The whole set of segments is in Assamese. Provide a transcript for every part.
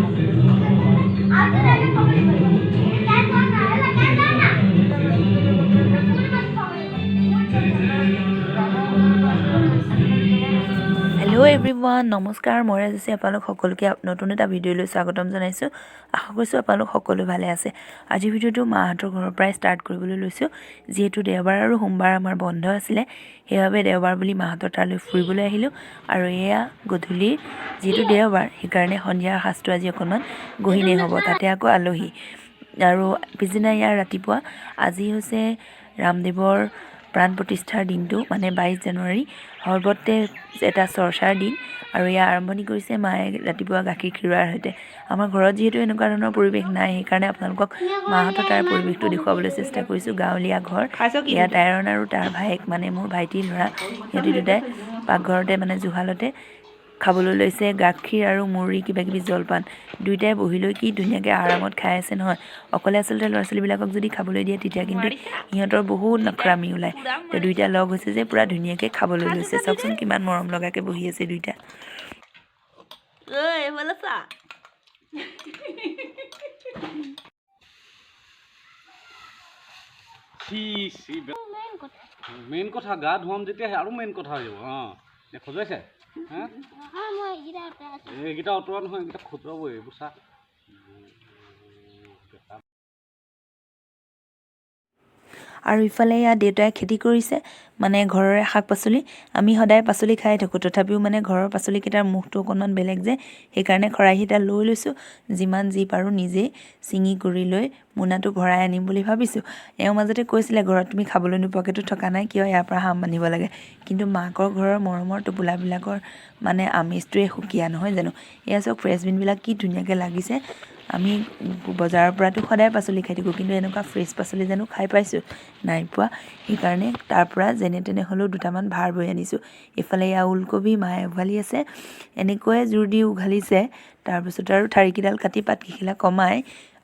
হেল্ল' এভৰিৱান, নমস্কাৰ। মই ৰাজেশে আপোনালোক সকলোকে নতুন এটা ভিডিঅ'লৈ স্বাগতম জনাইছোঁ। আশা কৰিছোঁ আপোনালোক সকলো ভালে আছে। আজিৰ ভিডিঅ'টো মাহঁতৰ ঘৰৰ পৰাই ষ্টাৰ্ট কৰিবলৈ লৈছোঁ। যিহেতু দেওবাৰ আৰু সোমবাৰ আমাৰ বন্ধ আছিলে, সেইবাবে দেওবাৰ বুলি মাহঁতৰ তালৈ ফুৰিবলৈ আহিলোঁ। আৰু এয়া গধূলি, যিহেতু দেওবাৰ সেইকাৰণে সন্ধিয়াৰ সাজটো আজি অকণমান গহীনেই হ'ব, তাতে আকৌ আলহী। আৰু পিছদিনা ইয়াৰ ৰাতিপুৱা আজি হৈছে ৰামদেৱৰ প্ৰাণ প্ৰতিষ্ঠাৰ দিনটো, মানে 22 জানুৱাৰী সৰ্বতে এটা চৰ্চাৰ দিন। আৰু ইয়াৰ আৰম্ভণি কৰিছে মায়ে ৰাতিপুৱা গাখীৰ খীৰোৱাৰ সৈতে। আমাৰ ঘৰত যিহেতু এনেকুৱা ধৰণৰ পৰিৱেশ নাই, সেইকাৰণে আপোনালোকক মাহঁতৰ তাৰ পৰিৱেশটো দেখুৱাবলৈ চেষ্টা কৰিছোঁ। গাঁৱলীয়া ঘৰ, এয়া তাইৰণ আৰু তাৰ ভায়েক, মানে মোৰ ভাইটিৰ ল'ৰা, সিহঁতি দুটাই পাকঘৰতে মানে জুহালতে খাবলৈ লৈছে গাখীৰ আৰু মুড়ি, কিবাকিবি জলপান। দুয়োটাই বহি লৈ কি ধুনীয়াকৈ আৰামত খাই আছে নহয়। অকলে আচলতে ল'ৰা ছোৱালীবিলাকক যদি খাবলৈ দিয়ে তেতিয়া কিন্তু সিহঁতৰ বহুত নখৰামি ওলায়। তো দুয়োটা লগ হৈছে যে পূৰা ধুনীয়াকৈ খাবলৈ লৈছে। চাওকচোন কিমান মৰম লগাকৈ বহি আছে দুয়োটা। মেইন কথা গা ধুৱাম যেতিয়া আৰু মেইন কথা হৈ যাব। খজুৱাইছে এইকেইটা অঁতৰোৱা নহয়, এইকেইটা খজুৱাবই এইবোৰ চা। আৰু ইফালে ইয়াত দেউতাই খেতি কৰিছে, মানে ঘৰৰে শাক পাচলি। আমি সদায় পাচলি খাই থাকোঁ, তথাপিও মানে ঘৰৰ পাচলিকেইটাৰ মুখটো অকণমান বেলেগ যে, সেইকাৰণে খৰাহিটা লৈ লৈছোঁ। যিমান যি পাৰোঁ নিজেই ছিঙি কৰি লৈ মোনাটো ভৰাই আনিম বুলি ভাবিছোঁ। এওঁ মাজতে কৈছিলে, ঘৰত তুমি খাবলৈ নোপোৱাকৈতো থকা নাই, কিয় ইয়াৰ পৰা হাম আনিব লাগে। কিন্তু মাকৰ ঘৰৰ মৰমৰ টোপোলাবিলাকৰ মানে আমেজটোৱে সুকীয়া, নহয় জানো। এয়া চাওক ফ্ৰেঞ্চ বিনবিলাক কি ধুনীয়াকৈ লাগিছে। আমি বজাৰৰ পৰাতো সদায় পাচলি খাই থাকোঁ, কিন্তু এনেকুৱা ফ্ৰেছ পাচলি জানো খাই পাইছোঁ? নাই পোৱা। সেইকাৰণে তাৰ পৰা যেনে তেনে হ'লেও দুটামান ভাৰ বৈ আনিছোঁ। এইফালে এয়া ওলকবি মায়ে উঘালি আছে, এনেকৈয়ে জোৰ দি উঘালিছে। তাৰপিছত আৰু ঠাৰিকেইডাল কাটি পাতকেইখিলা কমাই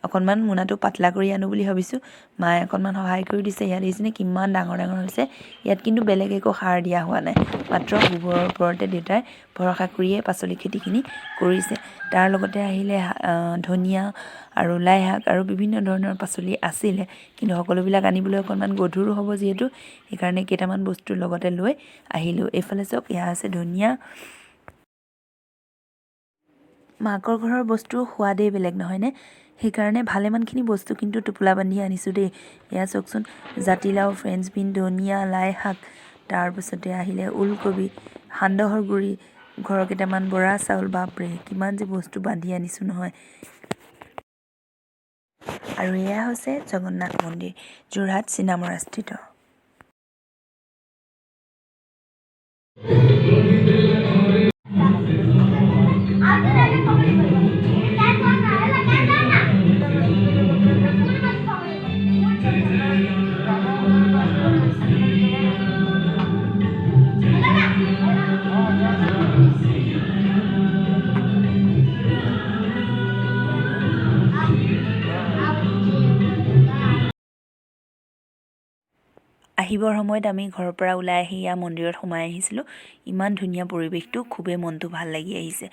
অকণমান মোনাটো পাতলা কৰি আনো বুলি ভাবিছোঁ। মায়ে অকণমান সহায় কৰি দিছে। ইয়াত দেখিছেনে কিমান ডাঙৰ ডাঙৰ হৈছে। ইয়াত কিন্তু বেলেগ একো সাৰ দিয়া হোৱা নাই, মাত্ৰ গোবৰৰ ওপৰতে দেউতাই ভৰসা কৰিয়ে পাচলি খেতিখিনি কৰিছে। তাৰ লগতে আহিলে ধনিয়া আৰু লাই শাক আৰু বিভিন্ন ধৰণৰ পাচলি আছিলে, কিন্তু সকলোবিলাক আনিবলৈ অকণমান গধুৰো হ'ব যিহেতু, সেইকাৰণে কেইটামান বস্তু লগতে লৈ আহিলোঁ। এইফালে চাওক, এয়া আছে ধনিয়া। মাকৰ ঘৰৰ বস্তুৰ সোৱাদেই বেলেগ, নহয়নে? সেইকাৰণে ভালেমানখিনি বস্তু কিন্তু টোপোলা বান্ধি আনিছোঁ দেই। এয়া চাওকচোন, জাতিলাও, ফ্ৰেঞ্চ বিন, ধনিয়া, লাই শাক, তাৰপিছতে আহিলে ওলকবি, সান্দহৰ গুড়ি, ঘৰৰ কেইটামান বৰা চাউল, বাপৰে কিমান যে বস্তু বান্ধি আনিছোঁ নহয়। আৰু এয়া হৈছে জগন্নাথ মন্দিৰ, যোৰহাট চিনামৰাস্থিত। আহিবৰ সময়ত আমি ঘৰৰ পৰা ওলাই আহি ইয়াৰ মন্দিৰত সোমাই আহিছিলোঁ। ইমান ধুনীয়া পৰিৱেশটো, খুবেই মনটো ভাল লাগি আহিছে।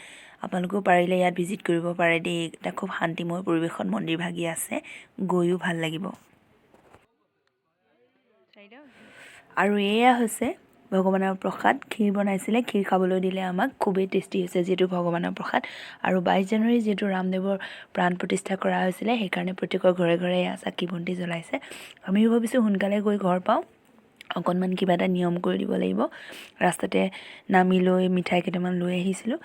আপোনালোকেও পাৰিলে ইয়াত ভিজিট কৰিব পাৰে দেই। এটা খুব শান্তিময় পৰিৱেশত মন্দিৰ ভাগি আছে, গৈও ভাল লাগিব। আৰু এয়া হৈছে ভগৱানৰ প্ৰসাদ, ক্ষীৰ বনাইছিলে, ক্ষীৰ খাবলৈ দিলে আমাক। খুবেই টেষ্টি হৈছে যিহেতু ভগৱানৰ প্ৰসাদ। আৰু 22 জানুৱাৰী যিহেতু ৰামদেৱৰ প্ৰাণ প্ৰতিষ্ঠা কৰা হৈছিলে, সেইকাৰণে প্ৰত্যেকৰ ঘৰে ঘৰে এয়া চাকি বন্তি জ্বলাইছে। আমিও ভাবিছোঁ সোনকালে গৈ ঘৰ পাওঁ, অকণমান কিবা এটা নিয়ম কৰি দিব লাগিব। ৰাস্তাতে নামি লৈ মিঠাই কেইটামান লৈ আহিছিলোঁ,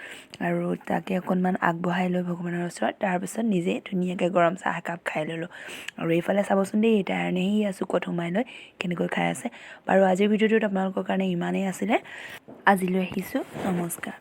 আৰু তাকে অকণমান আগবঢ়াই লৈ ভগৱানৰ ওচৰত, তাৰপিছত নিজে ধুনীয়াকৈ গৰম চাহ একাপ খাই ল'লোঁ। আৰু এইফালে চাবচোন দেই, তাইৰণেহি চুকত সোমাই লৈ কেনেকৈ খাই আছে। বাৰু আজিৰ ভিডিঅ'টোত আপোনালোকৰ কাৰণে ইমানেই আছিলে। আজিলৈ আহিছোঁ, নমস্কাৰ।